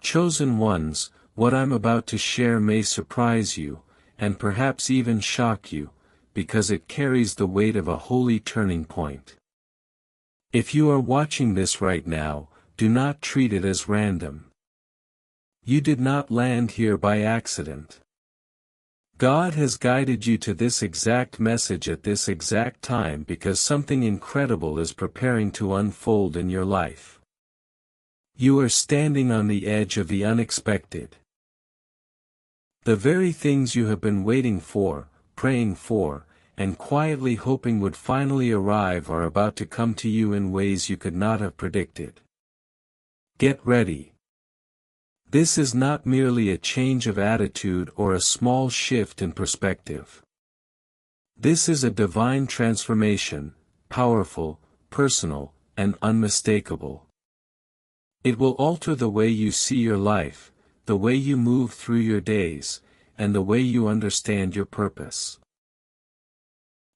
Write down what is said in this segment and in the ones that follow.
Chosen ones, what I'm about to share may surprise you, and perhaps even shock you, because it carries the weight of a holy turning point. If you are watching this right now, do not treat it as random. You did not land here by accident. God has guided you to this exact message at this exact time because something incredible is preparing to unfold in your life. You are standing on the edge of the unexpected. The very things you have been waiting for, praying for, and quietly hoping would finally arrive are about to come to you in ways you could not have predicted. Get ready. This is not merely a change of attitude or a small shift in perspective. This is a divine transformation, powerful, personal, and unmistakable. It will alter the way you see your life, the way you move through your days, and the way you understand your purpose.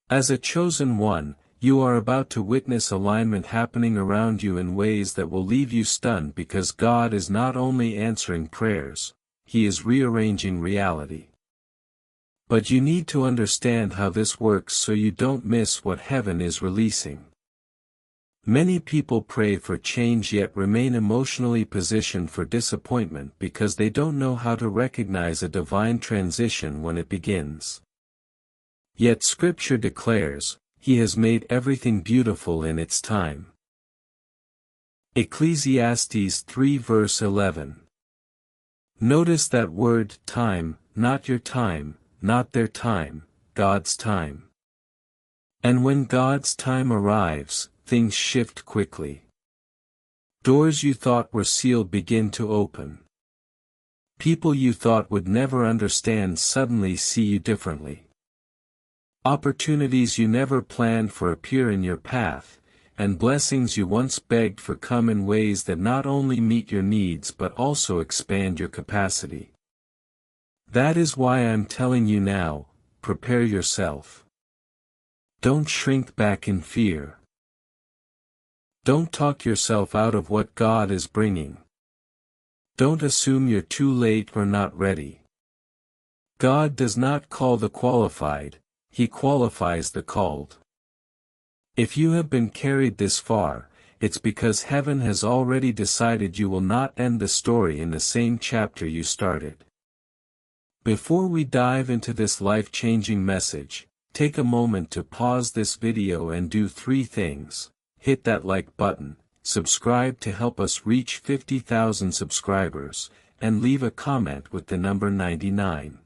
As a chosen one, you are about to witness alignment happening around you in ways that will leave you stunned because God is not only answering prayers, He is rearranging reality. But you need to understand how this works so you don't miss what heaven is releasing. Many people pray for change yet remain emotionally positioned for disappointment because they don't know how to recognize a divine transition when it begins. Yet Scripture declares, He has made everything beautiful in its time. Ecclesiastes 3 verse 11. Notice that word, time, not your time, not their time, God's time. And when God's time arrives, things shift quickly. Doors you thought were sealed begin to open. People you thought would never understand suddenly see you differently. Opportunities you never planned for appear in your path, and blessings you once begged for come in ways that not only meet your needs but also expand your capacity. That is why I'm telling you now, prepare yourself. Don't shrink back in fear. Don't talk yourself out of what God is bringing. Don't assume you're too late or not ready. God does not call the qualified, He qualifies the called. If you have been carried this far, it's because heaven has already decided you will not end the story in the same chapter you started. Before we dive into this life-changing message, take a moment to pause this video and do 3 things. Hit that like button, subscribe to help us reach 50,000 subscribers, and leave a comment with the number 99.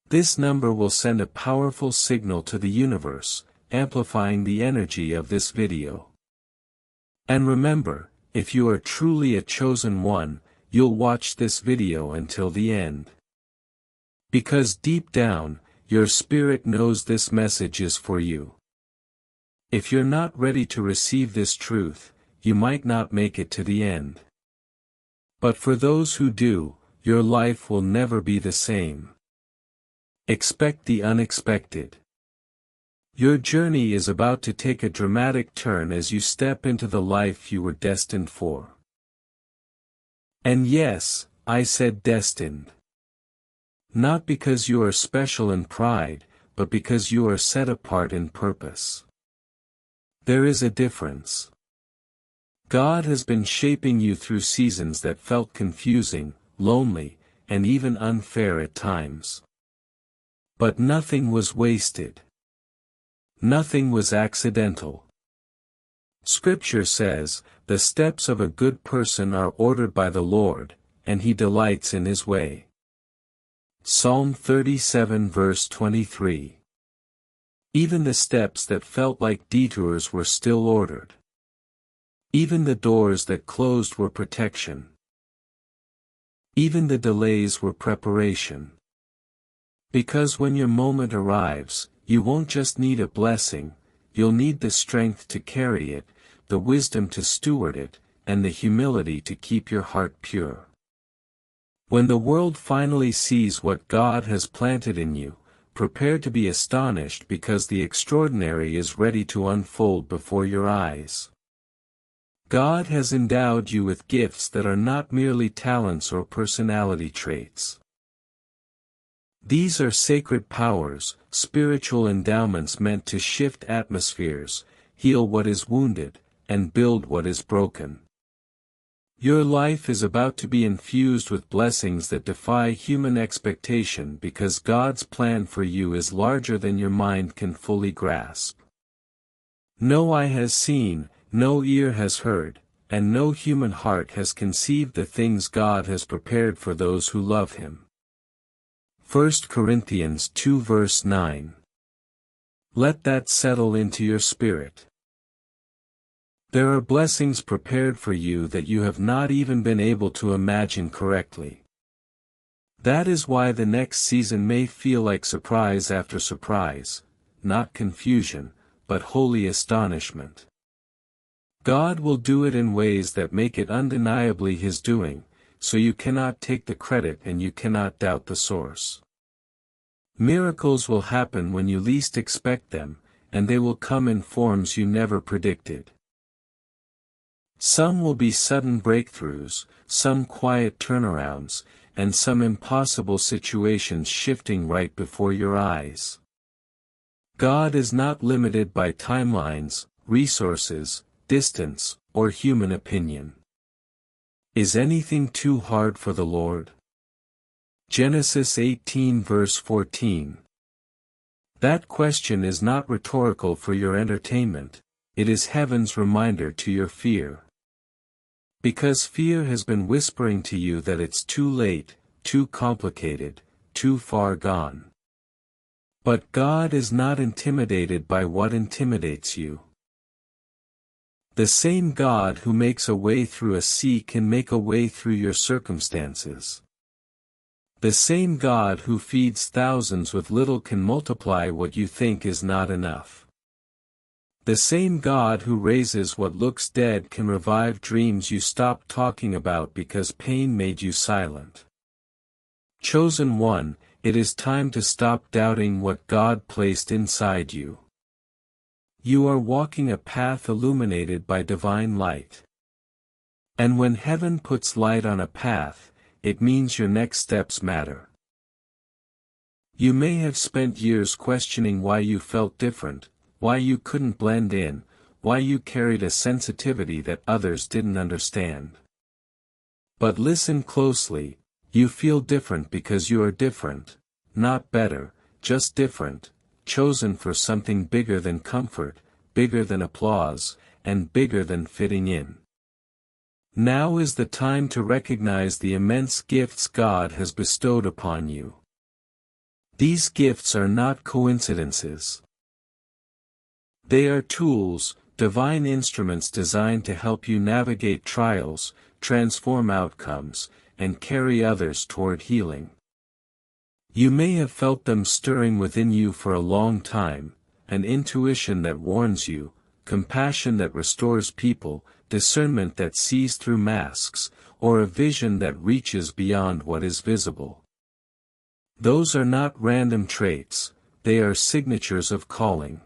This number will send a powerful signal to the universe, amplifying the energy of this video. And remember, if you are truly a chosen one, you'll watch this video until the end. Because deep down, your spirit knows this message is for you. If you're not ready to receive this truth, you might not make it to the end. But for those who do, your life will never be the same. Expect the unexpected. Your journey is about to take a dramatic turn as you step into the life you were destined for. And yes, I said destined. Not because you are special in pride, but because you are set apart in purpose. There is a difference. God has been shaping you through seasons that felt confusing, lonely, and even unfair at times. But nothing was wasted. Nothing was accidental. Scripture says, "The steps of a good person are ordered by the Lord, and He delights in His way." Psalm 37 verse 23. Even the steps that felt like detours were still ordered. Even the doors that closed were protection. Even the delays were preparation. Because when your moment arrives, you won't just need a blessing, you'll need the strength to carry it, the wisdom to steward it, and the humility to keep your heart pure. When the world finally sees what God has planted in you, prepare to be astonished because the extraordinary is ready to unfold before your eyes. God has endowed you with gifts that are not merely talents or personality traits. These are sacred powers, spiritual endowments meant to shift atmospheres, heal what is wounded, and build what is broken. Your life is about to be infused with blessings that defy human expectation because God's plan for you is larger than your mind can fully grasp. No eye has seen, no ear has heard, and no human heart has conceived the things God has prepared for those who love Him. 1 Corinthians 2 verse 9. Let that settle into your spirit. There are blessings prepared for you that you have not even been able to imagine correctly. That is why the next season may feel like surprise after surprise, not confusion, but holy astonishment. God will do it in ways that make it undeniably His doing, so you cannot take the credit and you cannot doubt the source. Miracles will happen when you least expect them, and they will come in forms you never predicted. Some will be sudden breakthroughs, some quiet turnarounds, and some impossible situations shifting right before your eyes. God is not limited by timelines, resources, distance, or human opinion. Is anything too hard for the Lord? Genesis 18 verse 14. That question is not rhetorical for your entertainment, it is heaven's reminder to your fear. Because fear has been whispering to you that it's too late, too complicated, too far gone. But God is not intimidated by what intimidates you. The same God who makes a way through a sea can make a way through your circumstances. The same God who feeds thousands with little can multiply what you think is not enough. The same God who raises what looks dead can revive dreams you stopped talking about because pain made you silent. Chosen one, it is time to stop doubting what God placed inside you. You are walking a path illuminated by divine light. And when heaven puts light on a path, it means your next steps matter. You may have spent years questioning why you felt different, why you couldn't blend in, why you carried a sensitivity that others didn't understand. But listen closely, you feel different because you are different, not better, just different, chosen for something bigger than comfort, bigger than applause, and bigger than fitting in. Now is the time to recognize the immense gifts God has bestowed upon you. These gifts are not coincidences. They are tools, divine instruments designed to help you navigate trials, transform outcomes, and carry others toward healing. You may have felt them stirring within you for a long time, an intuition that warns you, compassion that restores people, discernment that sees through masks, or a vision that reaches beyond what is visible. Those are not random traits, they are signatures of calling.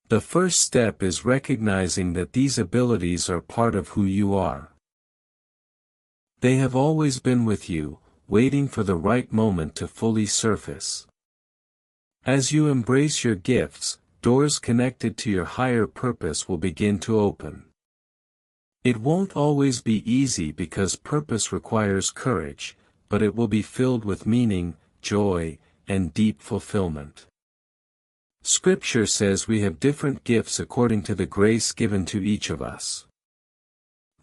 The first step is recognizing that these abilities are part of who you are. They have always been with you, waiting for the right moment to fully surface. As you embrace your gifts, doors connected to your higher purpose will begin to open. It won't always be easy because purpose requires courage, but it will be filled with meaning, joy, and deep fulfillment. Scripture says we have different gifts according to the grace given to each of us.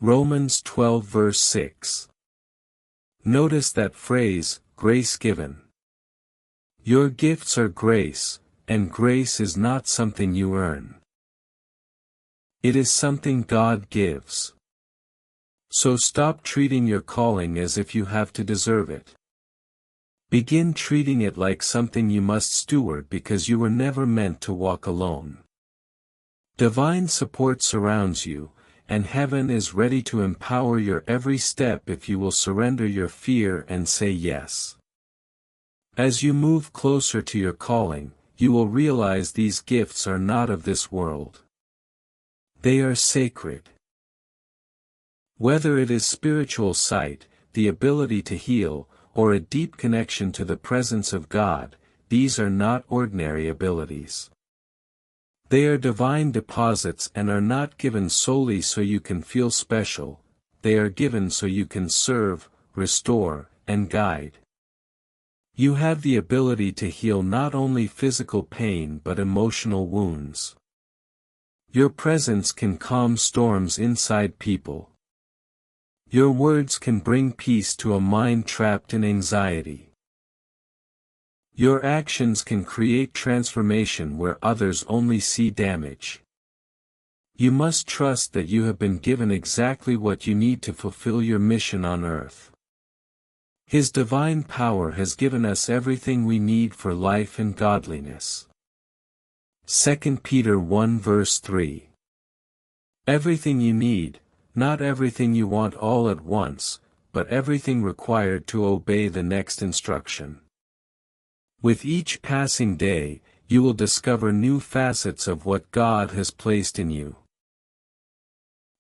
Romans 12 verse 6. Notice that phrase, grace given. Your gifts are grace, and grace is not something you earn. It is something God gives. So stop treating your calling as if you have to deserve it. Begin treating it like something you must steward because you were never meant to walk alone. Divine support surrounds you, and heaven is ready to empower your every step if you will surrender your fear and say yes. As you move closer to your calling, you will realize these gifts are not of this world. They are sacred. Whether it is spiritual sight, the ability to heal, or a deep connection to the presence of God, these are not ordinary abilities. They are divine deposits and are not given solely so you can feel special, they are given so you can serve, restore, and guide. You have the ability to heal not only physical pain but emotional wounds. Your presence can calm storms inside people. Your words can bring peace to a mind trapped in anxiety. Your actions can create transformation where others only see damage. You must trust that you have been given exactly what you need to fulfill your mission on earth. His divine power has given us everything we need for life and godliness. 2 Peter 1 verse 3. Everything you need, not everything you want all at once, but everything required to obey the next instruction. With each passing day, you will discover new facets of what God has placed in you.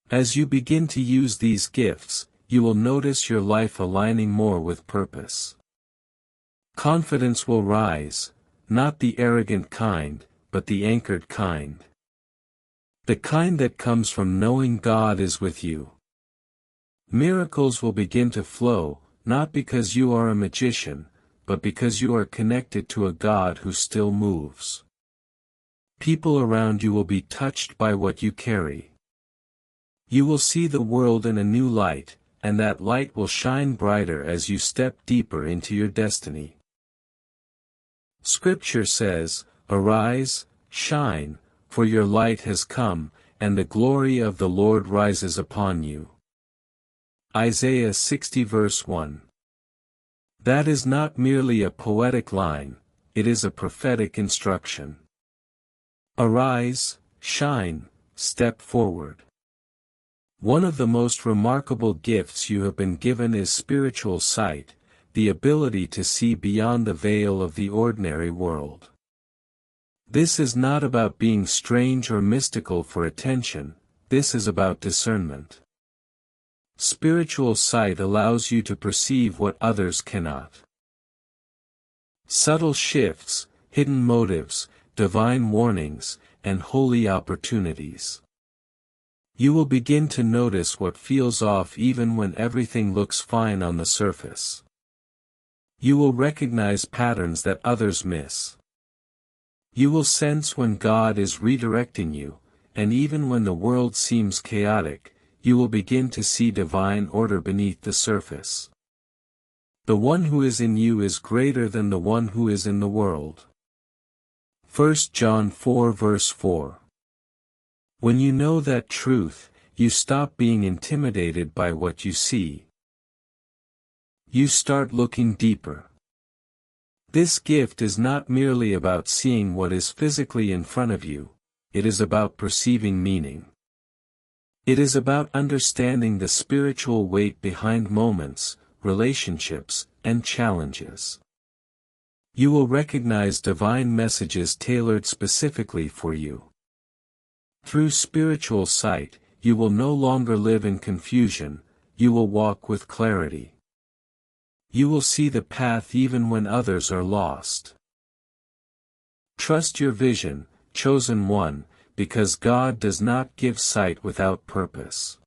As you begin to use these gifts, you will notice your life aligning more with purpose. Confidence will rise, not the arrogant kind, but the anchored kind. The kind that comes from knowing God is with you. Miracles will begin to flow, not because you are a magician, but because you are connected to a God who still moves. People around you will be touched by what you carry. You will see the world in a new light, and that light will shine brighter as you step deeper into your destiny. Scripture says, "Arise, shine, for your light has come, and the glory of the Lord rises upon you." Isaiah 60 verse 1. That is not merely a poetic line, it is a prophetic instruction. Arise, shine, step forward. One of the most remarkable gifts you have been given is spiritual sight, the ability to see beyond the veil of the ordinary world. This is not about being strange or mystical for attention, this is about discernment. Spiritual sight allows you to perceive what others cannot. Subtle shifts, hidden motives, divine warnings, and holy opportunities. You will begin to notice what feels off even when everything looks fine on the surface. You will recognize patterns that others miss. You will sense when God is redirecting you, and even when the world seems chaotic, you will begin to see divine order beneath the surface. The one who is in you is greater than the one who is in the world. 1 John 4 verse 4. When you know that truth, you stop being intimidated by what you see. You start looking deeper. This gift is not merely about seeing what is physically in front of you, it is about perceiving meaning. It is about understanding the spiritual weight behind moments, relationships, and challenges. You will recognize divine messages tailored specifically for you. Through spiritual sight, you will no longer live in confusion, you will walk with clarity. You will see the path even when others are lost. Trust your vision, chosen one, because God does not give sight without purpose.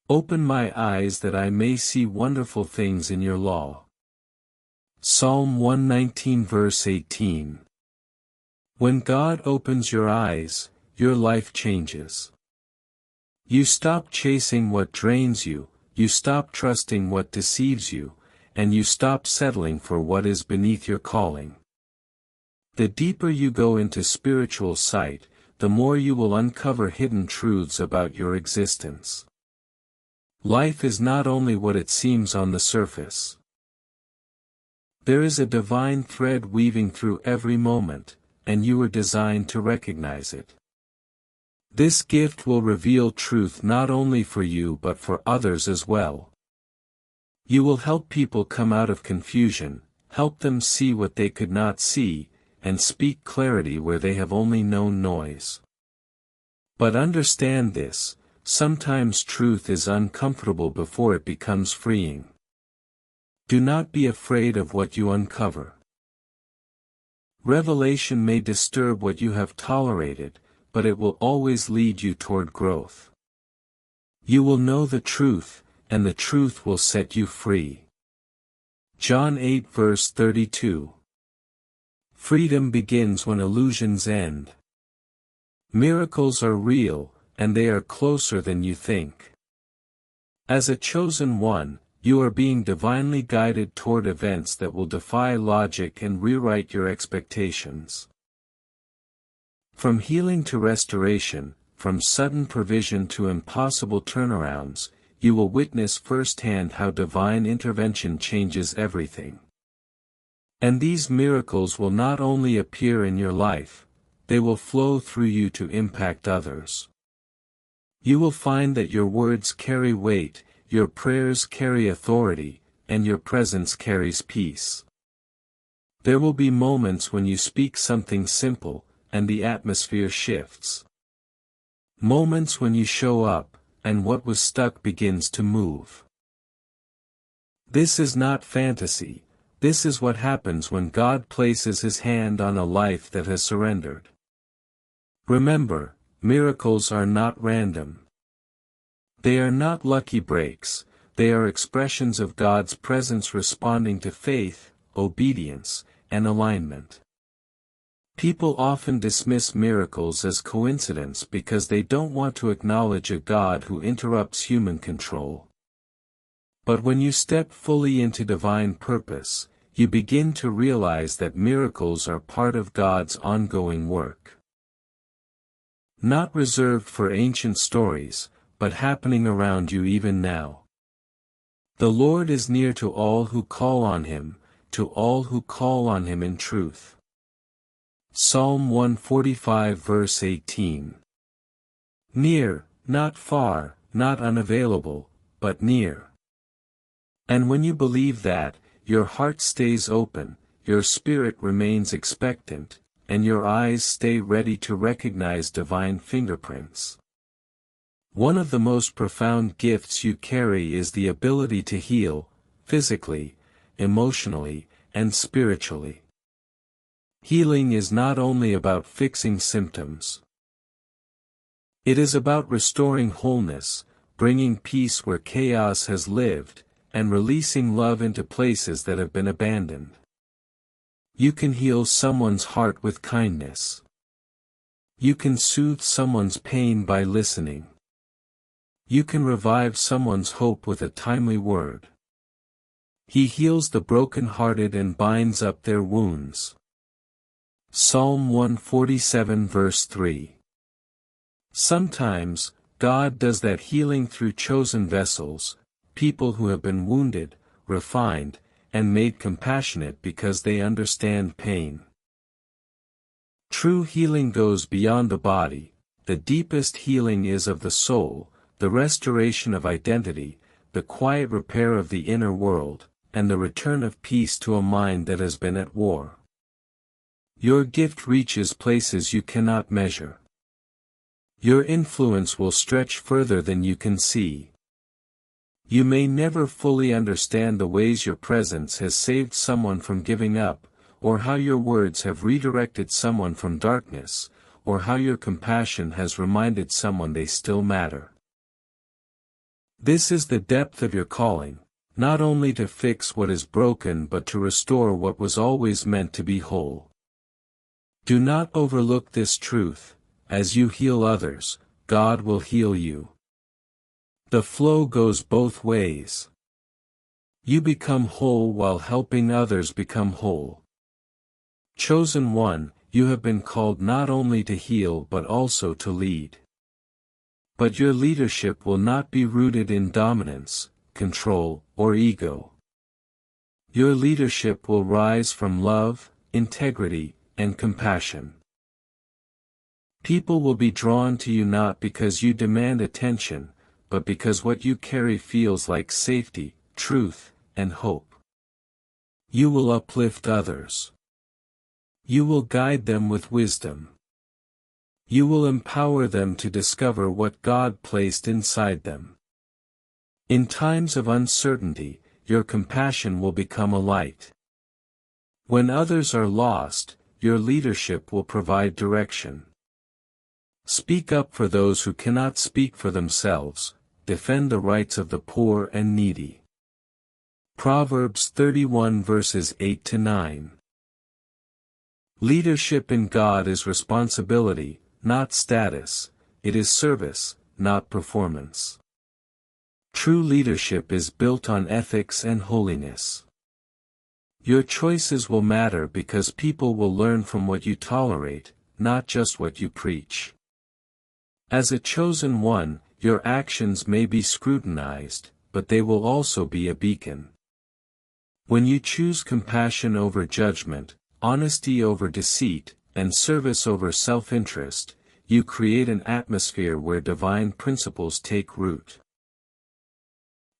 Open my eyes that I may see wonderful things in your law. Psalm 119 verse 18. When God opens your eyes, your life changes. You stop chasing what drains you, you stop trusting what deceives you, and you stop settling for what is beneath your calling. The deeper you go into spiritual sight, the more you will uncover hidden truths about your existence. Life is not only what it seems on the surface. There is a divine thread weaving through every moment, and you are designed to recognize it. This gift will reveal truth not only for you but for others as well. You will help people come out of confusion, help them see what they could not see, and speak clarity where they have only known noise. But understand this, sometimes truth is uncomfortable before it becomes freeing. Do not be afraid of what you uncover. Revelation may disturb what you have tolerated, but it will always lead you toward growth. You will know the truth, and the truth will set you free. John 8 verse 32. Freedom begins when illusions end. Miracles are real, and they are closer than you think. As a chosen one, you are being divinely guided toward events that will defy logic and rewrite your expectations. From healing to restoration, from sudden provision to impossible turnarounds, you will witness firsthand how divine intervention changes everything. And these miracles will not only appear in your life, they will flow through you to impact others. You will find that your words carry weight, your prayers carry authority, and your presence carries peace. There will be moments when you speak something simple, and the atmosphere shifts. Moments when you show up, and what was stuck begins to move. This is not fantasy, this is what happens when God places His hand on a life that has surrendered. Remember, miracles are not random. They are not lucky breaks, they are expressions of God's presence responding to faith, obedience, and alignment. People often dismiss miracles as coincidence because they don't want to acknowledge a God who interrupts human control. But when you step fully into divine purpose, you begin to realize that miracles are part of God's ongoing work. Not reserved for ancient stories, but happening around you even now. The Lord is near to all who call on Him, to all who call on Him in truth. Psalm 145 verse 18. Near, not far, not unavailable, but near. And when you believe that, your heart stays open, your spirit remains expectant, and your eyes stay ready to recognize divine fingerprints. One of the most profound gifts you carry is the ability to heal, physically, emotionally, and spiritually. Healing is not only about fixing symptoms. It is about restoring wholeness, bringing peace where chaos has lived, and releasing love into places that have been abandoned. You can heal someone's heart with kindness. You can soothe someone's pain by listening. You can revive someone's hope with a timely word. He heals the broken-hearted and binds up their wounds. Psalm 147 verse 3. Sometimes, God does that healing through chosen vessels, people who have been wounded, refined, and made compassionate because they understand pain. True healing goes beyond the body, the deepest healing is of the soul, the restoration of identity, the quiet repair of the inner world, and the return of peace to a mind that has been at war. Your gift reaches places you cannot measure. Your influence will stretch further than you can see. You may never fully understand the ways your presence has saved someone from giving up, or how your words have redirected someone from darkness, or how your compassion has reminded someone they still matter. This is the depth of your calling, not only to fix what is broken but to restore what was always meant to be whole. Do not overlook this truth: as you heal others, God will heal you. The flow goes both ways. You become whole while helping others become whole. Chosen one, you have been called not only to heal but also to lead. But your leadership will not be rooted in dominance, control, or ego. Your leadership will rise from love, integrity, and compassion. People will be drawn to you not because you demand attention, but because what you carry feels like safety, truth, and hope. You will uplift others. You will guide them with wisdom. You will empower them to discover what God placed inside them. In times of uncertainty, your compassion will become a light. When others are lost, your leadership will provide direction. Speak up for those who cannot speak for themselves, defend the rights of the poor and needy. Proverbs 31 verses 8-9. Leadership in God is responsibility, not status; it is service, not performance. True leadership is built on ethics and holiness. Your choices will matter because people will learn from what you tolerate, not just what you preach. As a chosen one, your actions may be scrutinized, but they will also be a beacon. When you choose compassion over judgment, honesty over deceit, and service over self-interest, you create an atmosphere where divine principles take root.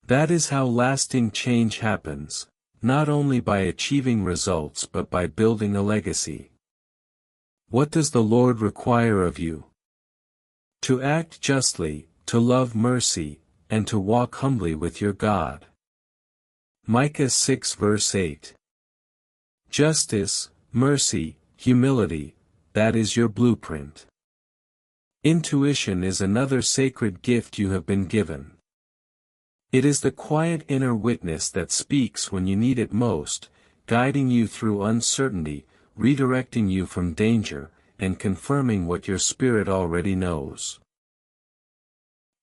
That is how lasting change happens, not only by achieving results but by building a legacy. What does the Lord require of you? To act justly, to love mercy, and to walk humbly with your God. Micah 6 verse 8. Justice, mercy, humility, that is your blueprint. Intuition is another sacred gift you have been given. It is the quiet inner witness that speaks when you need it most, guiding you through uncertainty, redirecting you from danger, and confirming what your spirit already knows.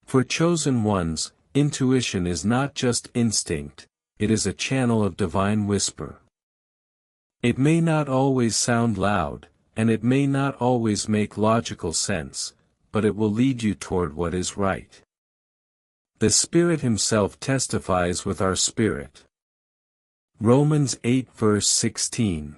For chosen ones, intuition is not just instinct, it is a channel of divine whisper. It may not always sound loud, and it may not always make logical sense, but it will lead you toward what is right. The Spirit Himself testifies with our spirit. Romans 8 verse 16.